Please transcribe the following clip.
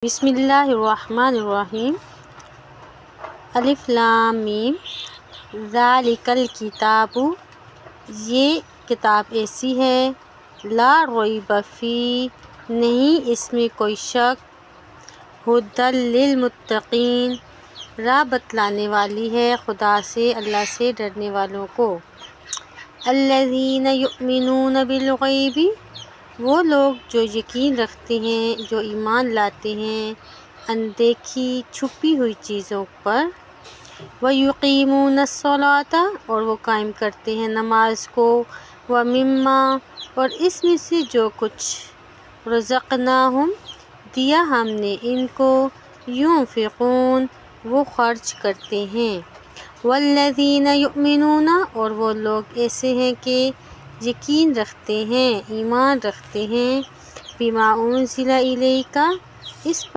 بسم اللہ الرحمن الرحیم۔ الف لام میم۔ ذالک الکتاب، یہ کتاب ایسی ہے، لا ریب فیہ، نہیں اس میں کوئی شک، ھدی للمتقین، راہ بتلانے والی ہے خدا سے، اللہ سے ڈرنے والوں کو۔ الذین یؤمنون بالغیب، وہ لوگ جو یقین رکھتے ہیں، جو ایمان لاتے ہیں اندیکھی چھپی ہوئی چیزوں پر۔ وَيُقِیمُونَ الصَّلَاةَ، اور وہ قائم کرتے ہیں نماز کو۔ وَمِمَّا، اور اس میں سے جو کچھ رزقناہم، دیا ہم نے ان کو، ينفقون، وہ خرچ کرتے ہیں۔ وَالَّذِینَ یُؤْمِنُونَ، اور وہ لوگ ایسے ہیں کہ یقین رکھتے ہیں، ایمان رکھتے ہیں، بِمَا أُنزِلَ إِلَیْکَ، اس